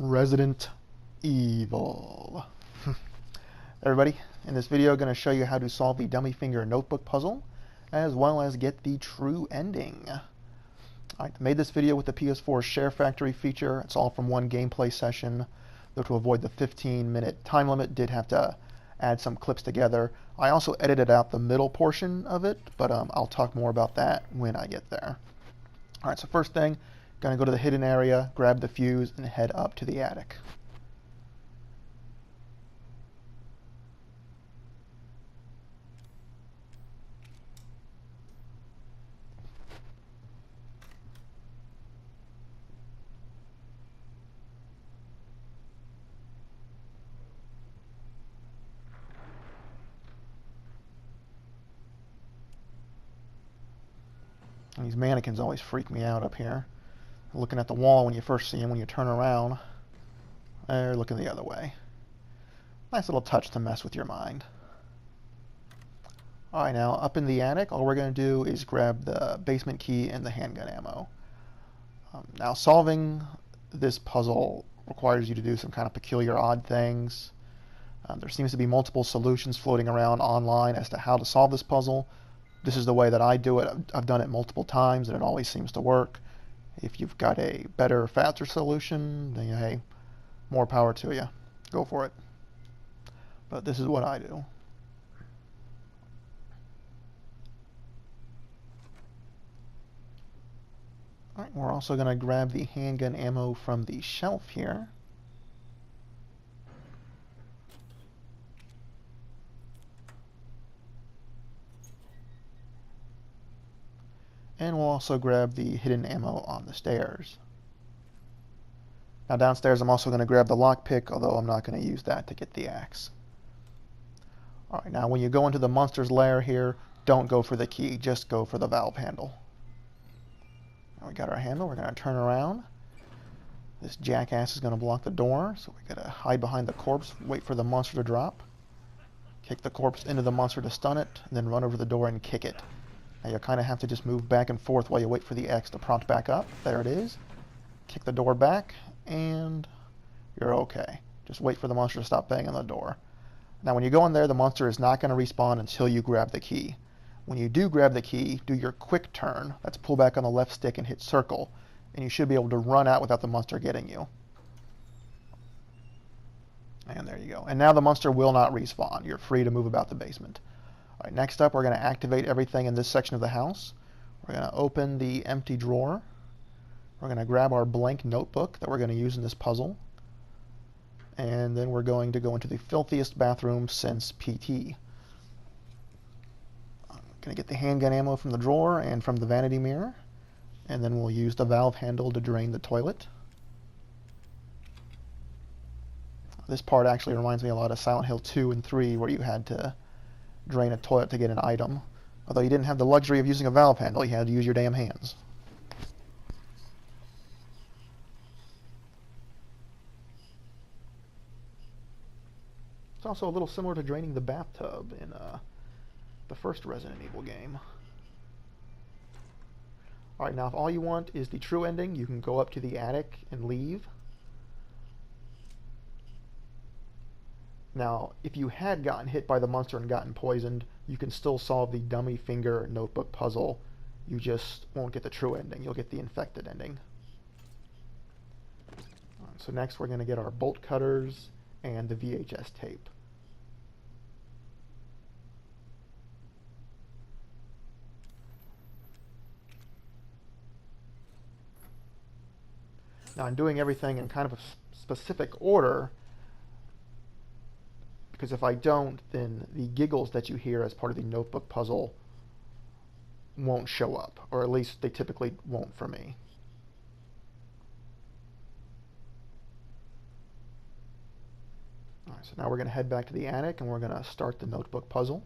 Resident Evil. Everybody, in this video I'm going to show you how to solve the dummy finger notebook puzzle, as well as get the true ending. I made this video with the PS4 Share Factory feature. It's all from one gameplay session, though to avoid the 15-minute time limit, did have to add some clips together. I also edited out the middle portion of it, but I'll talk more about that when I get there. Alright, so first thing, gonna go to the hidden area, grab the fuse, and head up to the attic. And these mannequins always freak me out up here. Looking at the wall when you first see them, when you turn around, they're looking the other way. Nice little touch to mess with your mind. Alright, now up in the attic, all we're going to do is grab the basement key and the handgun ammo. Now solving this puzzle requires you to do some kind of peculiar odd things. There seems to be multiple solutions floating around online as to how to solve this puzzle. This is the way that I do it. I've done it multiple times and it always seems to work. If you've got a better, faster solution, then hey, more power to you. Go for it. But this is what I do. Alright, we're also going to grab the handgun ammo from the shelf here. And we'll also grab the hidden ammo on the stairs. Now downstairs I'm also going to grab the lockpick, although I'm not going to use that to get the axe. Alright, now when you go into the monster's lair here, don't go for the key, just go for the valve handle. Now we got our handle, we're going to turn around. This jackass is going to block the door, so we got to hide behind the corpse, wait for the monster to drop. Kick the corpse into the monster to stun it, and then run over the door and kick it. Now you'll kind of have to just move back and forth while you wait for the X to prompt back up. There it is. Kick the door back, and you're okay. Just wait for the monster to stop banging on the door. Now when you go in there, the monster is not going to respawn until you grab the key. When you do grab the key, do your quick turn. That's pull back on the left stick and hit circle. And you should be able to run out without the monster getting you. And there you go. And now the monster will not respawn. You're free to move about the basement. Alright, next up we're going to activate everything in this section of the house. We're going to open the empty drawer. We're going to grab our blank notebook that we're going to use in this puzzle. And then we're going to go into the filthiest bathroom since PT. I'm going to get the handgun ammo from the drawer and from the vanity mirror. And then we'll use the valve handle to drain the toilet. This part actually reminds me a lot of Silent Hill 2 and 3, where you had to drain a toilet to get an item. Although you didn't have the luxury of using a valve handle, you had to use your damn hands. It's also a little similar to draining the bathtub in the first Resident Evil game. Alright, now if all you want is the true ending, you can go up to the attic and leave. Now, if you had gotten hit by the monster and gotten poisoned, you can still solve the dummy finger notebook puzzle. You just won't get the true ending. You'll get the infected ending. So next we're going to get our bolt cutters and the VHS tape. Now I'm doing everything in kind of a specific order, because if I don't, then the giggles that you hear as part of the notebook puzzle won't show up, or at least they typically won't for me. Alright, so now we're going to head back to the attic and we're going to start the notebook puzzle.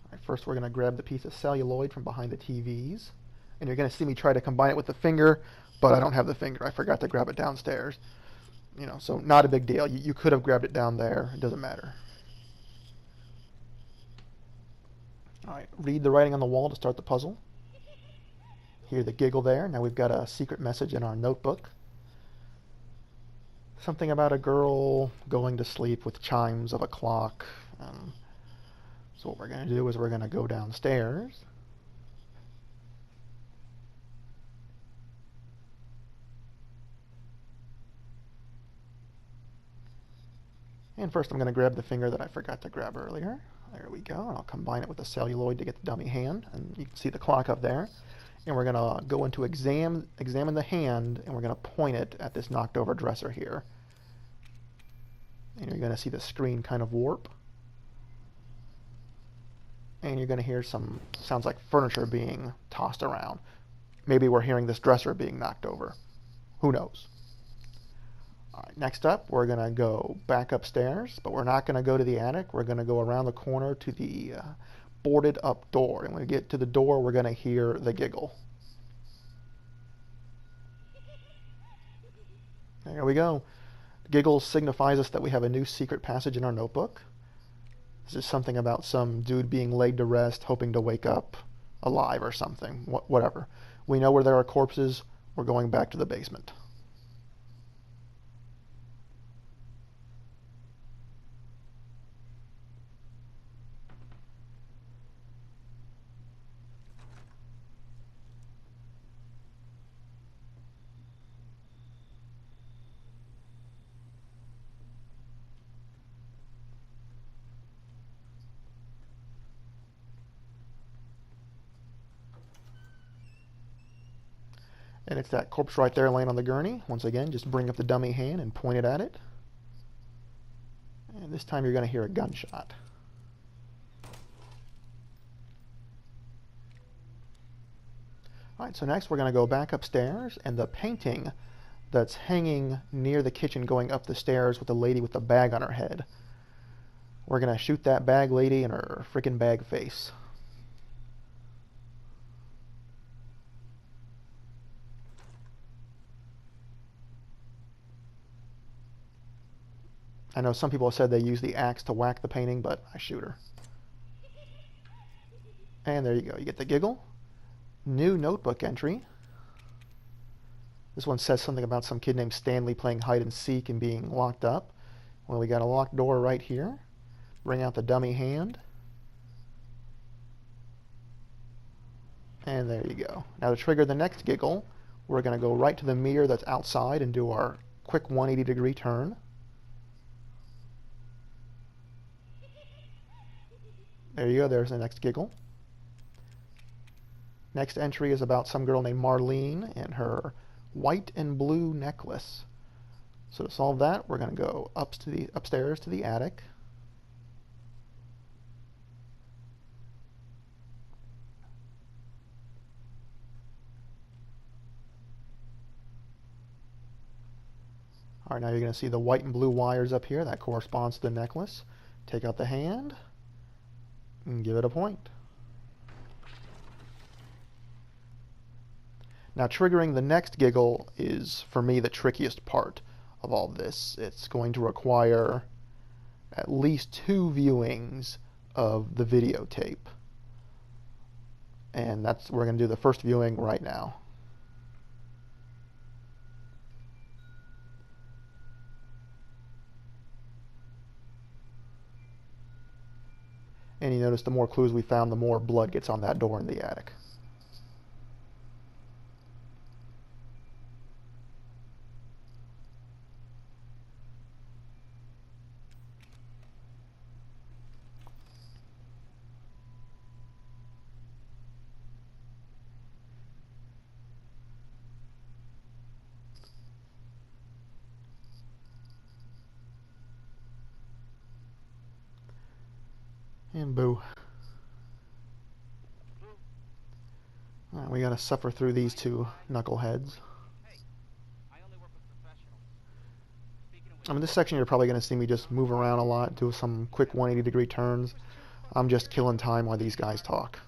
Alright, first we're going to grab the piece of celluloid from behind the TVs, and you're going to see me try to combine it with the finger, but I don't have the finger. I forgot to grab it downstairs. You know, so not a big deal. You could have grabbed it down there. It doesn't matter. Alright, read the writing on the wall to start the puzzle. Hear the giggle there. Now we've got a secret message in our notebook. Something about a girl going to sleep with chimes of a clock. So what we're going to do is we're going to go downstairs. And first I'm going to grab the finger that I forgot to grab earlier. There we go. And I'll combine it with the celluloid to get the dummy hand. And you can see the clock up there. And we're going to go into examine the hand, and we're going to point it at this knocked over dresser here. And you're going to see the screen kind of warp. And you're going to hear some sounds like furniture being tossed around. Maybe we're hearing this dresser being knocked over. Who knows? All right, next up, we're going to go back upstairs, but we're not going to go to the attic. We're going to go around the corner to the boarded up door. And when we get to the door, we're going to hear the giggle. There we go. Giggle signifies us that we have a new secret passage in our notebook. This is something about some dude being laid to rest, hoping to wake up alive or something. Whatever. We know where there are corpses. We're going back to the basement. And it's that corpse right there laying on the gurney. Once again, just bring up the dummy hand and point it at it. And this time you're going to hear a gunshot. Alright, so next we're going to go back upstairs, and the painting that's hanging near the kitchen going up the stairs with the lady with the bag on her head. We're going to shoot that bag lady in her frickin' bag face. I know some people have said they use the axe to whack the painting, but I shoot her. And there you go. You get the giggle. New notebook entry. This one says something about some kid named Stanley playing hide and seek and being locked up. Well, we got a locked door right here. Bring out the dummy hand. And there you go. Now to trigger the next giggle, we're going to go right to the mirror that's outside and do our quick 180-degree turn. There you go, there's the next giggle. Next entry is about some girl named Marlene and her white and blue necklace. So to solve that, we're going to go upstairs to the attic. Alright, now you're going to see the white and blue wires up here. That corresponds to the necklace. Take out the hand and give it a point. Now triggering the next giggle is, for me, the trickiest part of all this. It's going to require at least 2 viewings of the videotape. And we're going to do the first viewing right now. And you notice the more clues we found, the more blood gets on that door in the attic. And boo. Alright, we gotta suffer through these 2 knuckleheads. I mean, this section you're probably gonna see me just move around a lot, do some quick 180-degree turns. I'm just killing time while these guys talk.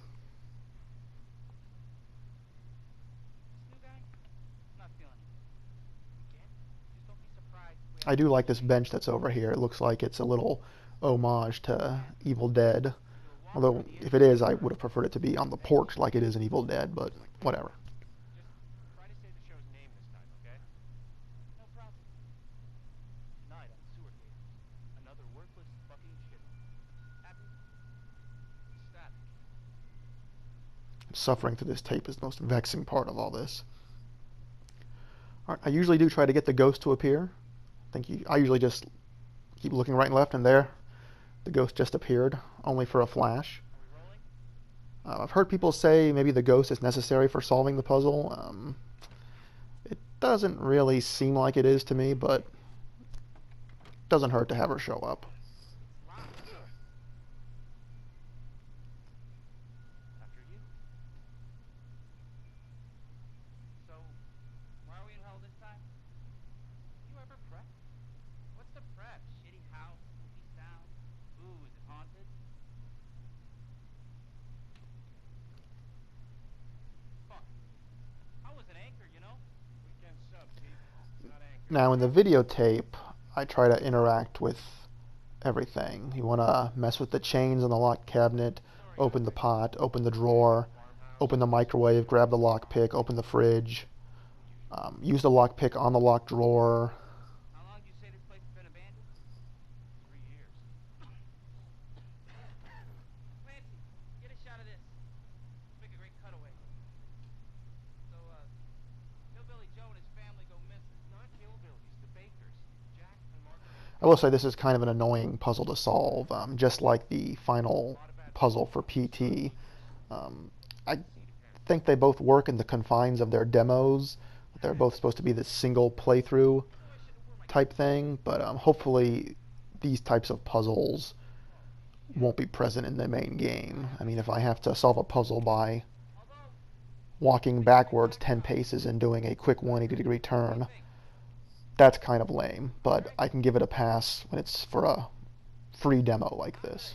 I do like this bench that's over here. It looks like it's a little homage to Evil Dead. Although, if it is, I would have preferred it to be on the porch like it is in Evil Dead, but whatever. suffering through this tape is the most vexing part of all this. All right, I usually do try to get the ghost to appear. I usually just keep looking right and left, and there, the ghost just appeared, only for a flash. I've heard people say maybe the ghost is necessary for solving the puzzle. It doesn't really seem like it is to me, but it doesn't hurt to have her show up. Now in the videotape, I try to interact with everything. You want to mess with the chains on the lock cabinet, open the pot, open the drawer, open the microwave, grab the lockpick, open the fridge, use the lockpick on the locked drawer. I will say this is kind of an annoying puzzle to solve, just like the final puzzle for PT. I think they both work in the confines of their demos. They're both supposed to be this single playthrough type thing, but hopefully these types of puzzles won't be present in the main game. I mean, if I have to solve a puzzle by walking backwards 10 paces and doing a quick 180-degree turn, that's kind of lame, but I can give it a pass when it's for a free demo like this.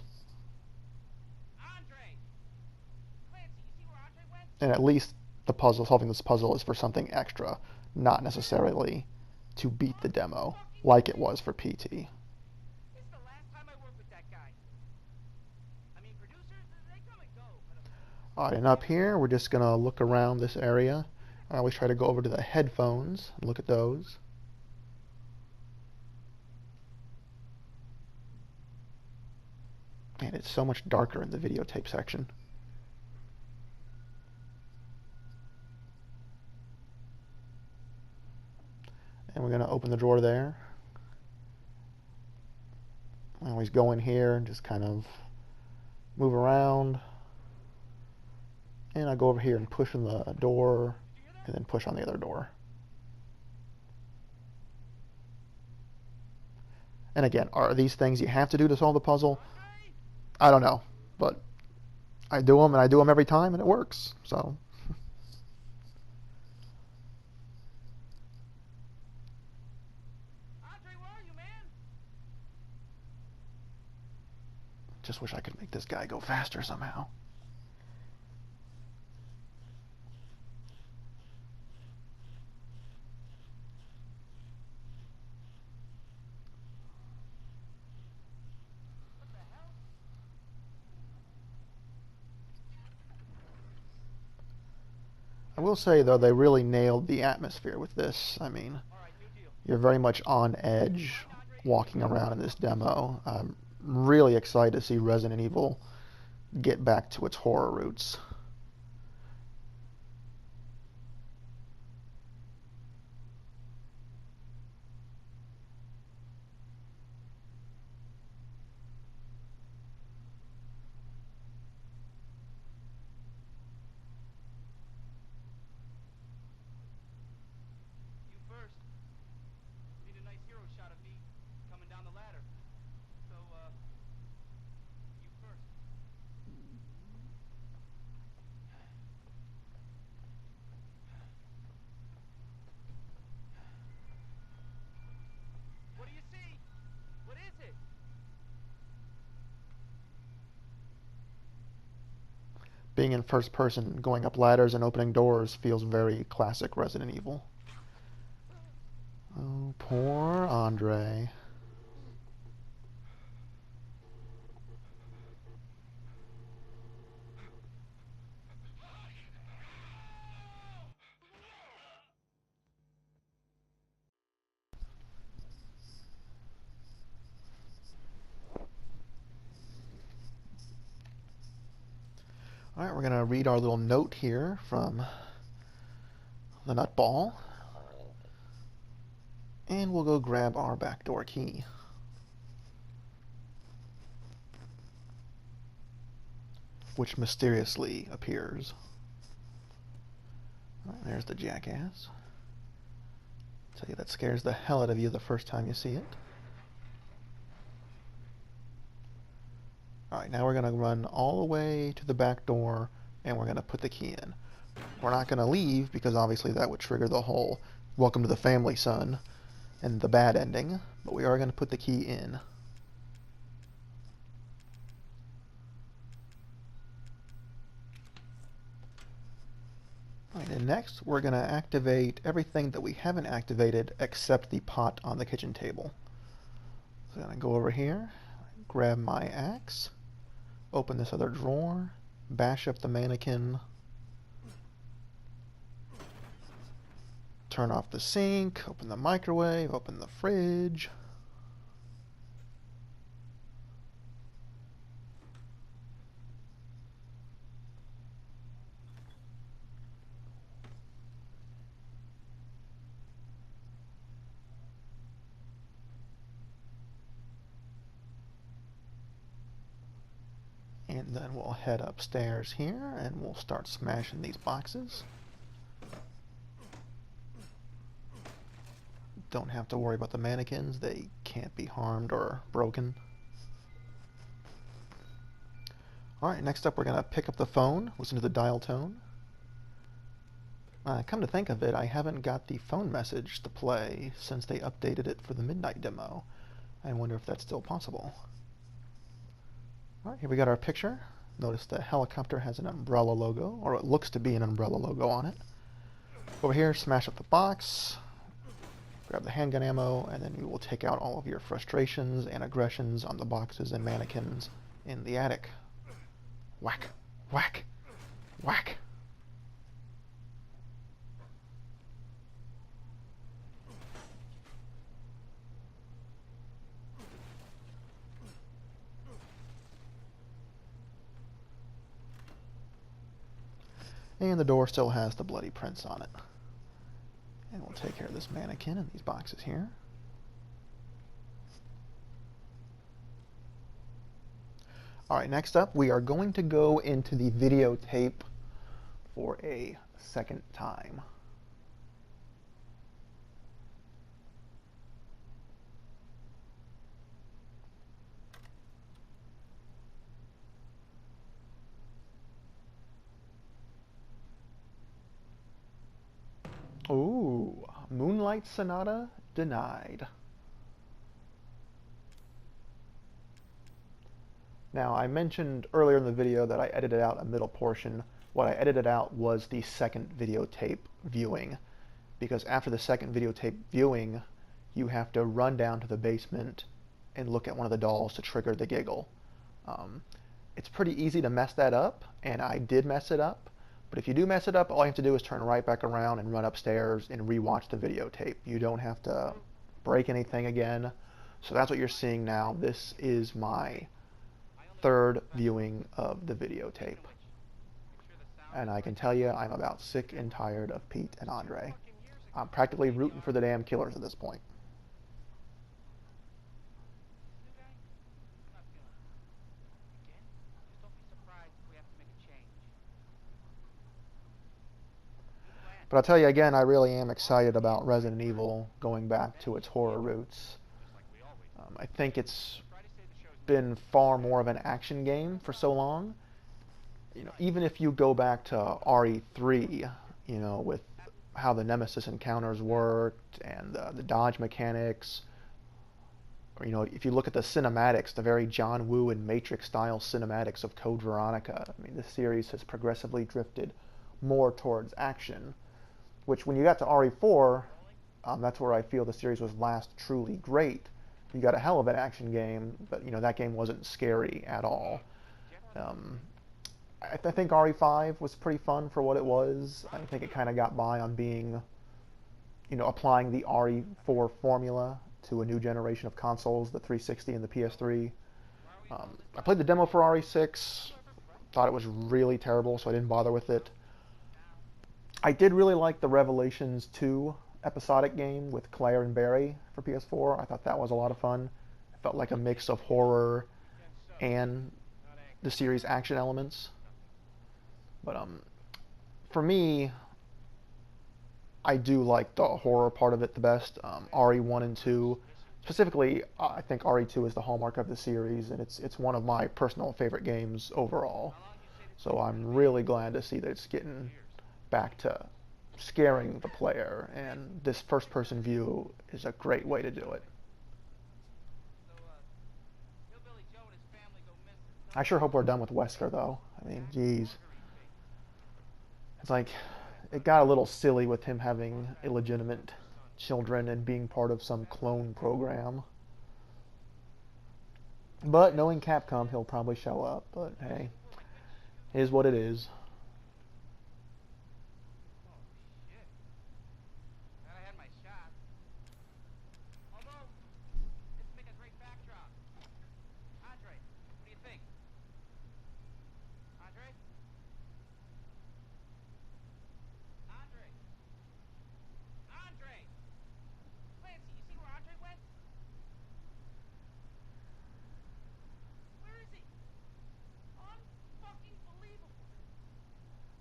And at least solving this puzzle is for something extra, not necessarily to beat the demo like it was for PT. Alright, and up here we're just going to look around this area. I always try to go over to the headphones and look at those. Man, it's so much darker in the videotape section. And we're going to open the drawer there. I always go in here and just kind of move around. And I go over here and push on the door, and then push on the other door. And again, are these things you have to do to solve the puzzle? I don't know, but I do them, and I do them every time, and it works. So, just wish I could make this guy go faster somehow. I will say, though, they really nailed the atmosphere with this. I mean, you're very much on edge walking around in this demo. I'm really excited to see Resident Evil get back to its horror roots. Being in first person, going up ladders and opening doors feels very classic Resident Evil. Oh, poor Andre. Alright, we're going to read our little note here from the nut ball. And we'll go grab our backdoor key. Which mysteriously appears. Alright, there's the jackass. Tell you that scares the hell out of you the first time you see it. Alright, now we're going to run all the way to the back door and we're going to put the key in. We're not going to leave because obviously that would trigger the whole welcome to the family, son, and the bad ending, but we are going to put the key in. Alright, and next we're going to activate everything that we haven't activated except the pot on the kitchen table. So I'm going to go over here, grab my axe, open this other drawer, bash up the mannequin, turn off the sink, open the microwave, open the fridge. And then we'll head upstairs here and we'll start smashing these boxes. Don't have to worry about the mannequins, they can't be harmed or broken. Alright, next up we're going to pick up the phone, listen to the dial tone. Come to think of it, I haven't got the phone message to play since they updated it for the midnight demo. I wonder if that's still possible. Alright, here we got our picture. Notice the helicopter has an umbrella logo, or it looks to be an umbrella logo on it. Over here, smash up the box, grab the handgun ammo, and then you will take out all of your frustrations and aggressions on the boxes and mannequins in the attic. Whack, whack, whack. And the door still has the bloody prints on it. And we'll take care of this mannequin and these boxes here. Alright, next up we are going to go into the videotape for a second time. Ooh, Moonlight Sonata denied. Now, I mentioned earlier in the video that I edited out a middle portion. What I edited out was the second videotape viewing, because after the second videotape viewing, you have to run down to the basement and look at one of the dolls to trigger the giggle. It's pretty easy to mess that up, and I did mess it up. But if you do mess it up, all you have to do is turn right back around and run upstairs and rewatch the videotape. You don't have to break anything again. So that's what you're seeing now. This is my third viewing of the videotape. And I can tell you, I'm about sick and tired of Pete and Andre. I'm practically rooting for the damn killers at this point. But I'll tell you again, I really am excited about Resident Evil going back to its horror roots. I think it's been far more of an action game for so long. You know, even if you go back to RE3, you know, with how the Nemesis encounters worked and the dodge mechanics, or you know, if you look at the cinematics, the very John Woo and Matrix style cinematics of Code Veronica, I mean, this series has progressively drifted more towards action. Which, when you got to RE4, that's where I feel the series was last truly great. You got a hell of an action game, but you know that game wasn't scary at all. I think RE5 was pretty fun for what it was. I think it kind of got by on being, you know, applying the RE4 formula to a new generation of consoles, the 360 and the PS3. I played the demo for RE6. thought it was really terrible, so I didn't bother with it. I did really like the Revelations 2 episodic game with Claire and Barry for PS4. I thought that was a lot of fun. It felt like a mix of horror and the series action elements. But for me, I do like the horror part of it the best. RE 1 and 2. Specifically, I think RE2 is the hallmark of the series, and it's one of my personal favorite games overall. So I'm really glad to see that it's getting back to scaring the player, and this first-person view is a great way to do it. I sure hope we're done with Wesker, though. I mean, geez. It's like, it got a little silly with him having illegitimate children and being part of some clone program. But knowing Capcom, he'll probably show up. But hey, it is what it is.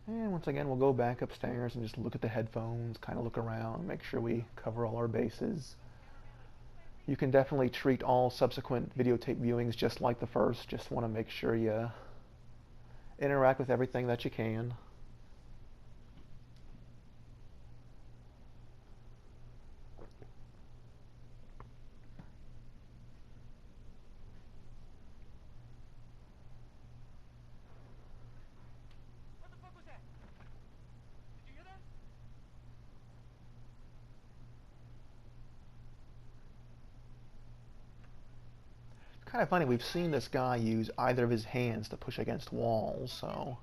And once again, we'll go back upstairs and just look at the headphones, kind of look around, make sure we cover all our bases. You can definitely treat all subsequent videotape viewings just like the first. Just want to make sure you interact with everything that you can. Kind of funny, we've seen this guy use either of his hands to push against walls, so...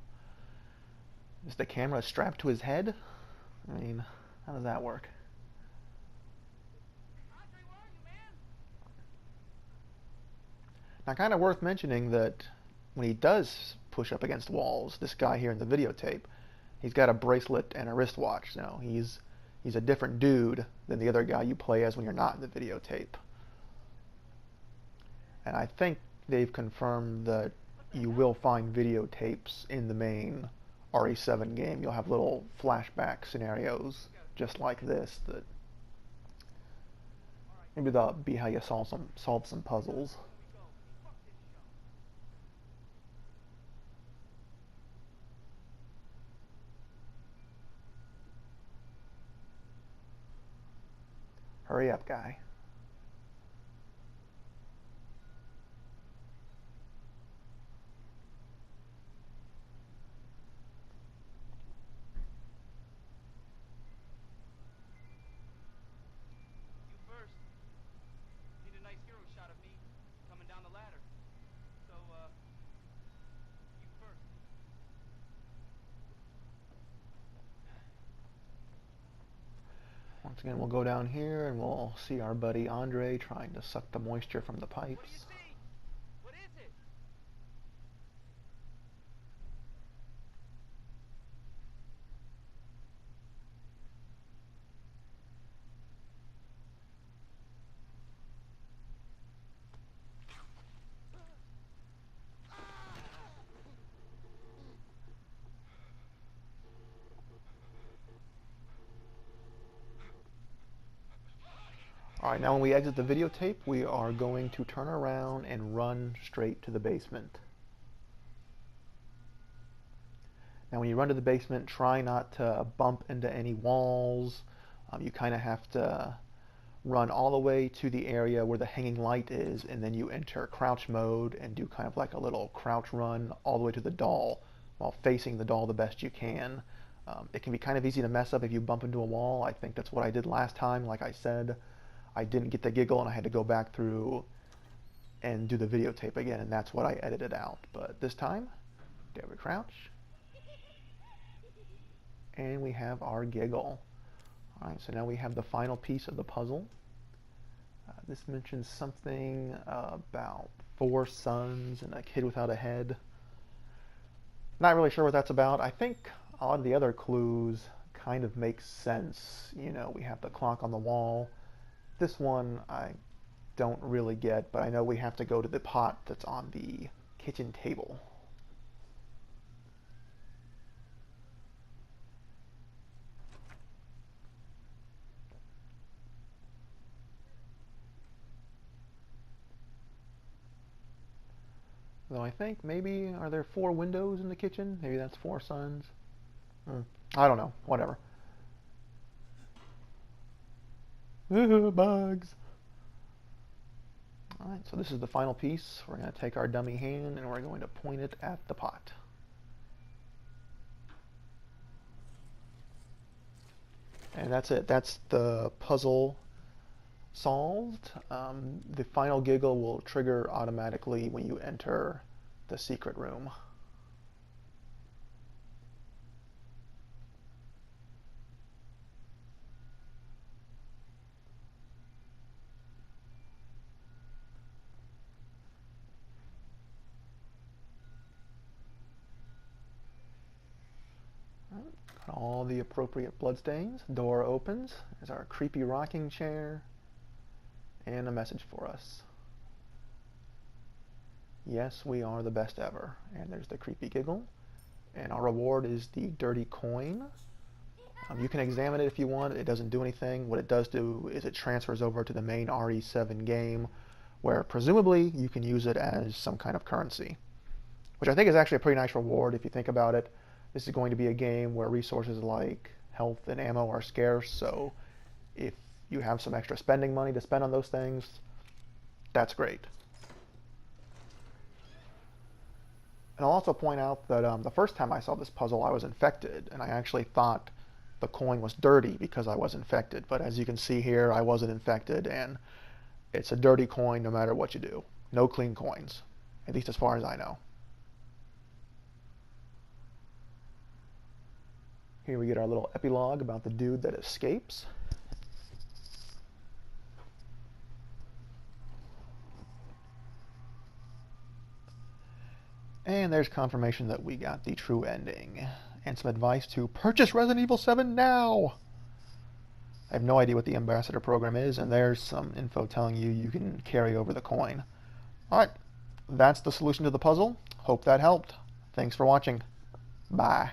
Is the camera strapped to his head? I mean, how does that work? Now, kind of worth mentioning that when he does push up against walls, this guy here in the videotape, he's got a bracelet and a wristwatch. Now, he's a different dude than the other guy you play as when you're not in the videotape. And I think they've confirmed that you will find videotapes in the main RE7 game. You'll have little flashback scenarios just like this that maybe that'll be how you solve some puzzles. Hurry up, guy. Once again, we'll go down here and we'll see our buddy Andre trying to suck the moisture from the pipes. Alright, now when we exit the videotape, we are going to turn around and run straight to the basement. Now when you run to the basement, try not to bump into any walls. You kind of have to run all the way to the area where the hanging light is, and then you enter crouch mode and do kind of like a little crouch run all the way to the doll while facing the doll the best you can. It can be kind of easy to mess up if you bump into a wall. I think that's what I did last time. Like I said, I didn't get the giggle and I had to go back through and do the videotape again, and that's what I edited out. But this time, there we crouch. And we have our giggle. Alright, so now we have the final piece of the puzzle. This mentions something about 4 suns and a kid without a head. Not really sure what that's about. I think a lot of the other clues kind of make sense. You know, we have the clock on the wall. This one I don't really get, but I know we have to go to the pot that's on the kitchen table. Though I think maybe, are there 4 windows in the kitchen? Maybe that's 4 suns. Hmm. I don't know. Whatever. Bugs. Alright, so this is the final piece. We're going to take our dummy hand and we're going to point it at the pot. And that's it. That's the puzzle solved. The final giggle will trigger automatically when you enter the secret room. Got all the appropriate bloodstains. Door opens. There's our creepy rocking chair. And a message for us. Yes, we are the best ever. And there's the creepy giggle. And our reward is the dirty coin. You can examine it if you want. It doesn't do anything. What it does do is it transfers over to the main RE7 game, where presumably you can use it as some kind of currency, which I think is actually a pretty nice reward if you think about it. This is going to be a game where resources like health and ammo are scarce, so if you have some extra spending money to spend on those things, that's great. And I'll also point out that the first time I saw this puzzle, I was infected, and I actually thought the coin was dirty because I was infected. But as you can see here, I wasn't infected, and it's a dirty coin no matter what you do. No clean coins, at least as far as I know. Here we get our little epilogue about the dude that escapes. And there's confirmation that we got the true ending. And some advice to purchase Resident Evil 7 now! I have no idea what the Ambassador program is, and there's some info telling you you can carry over the coin. Alright, that's the solution to the puzzle. Hope that helped. Thanks for watching. Bye.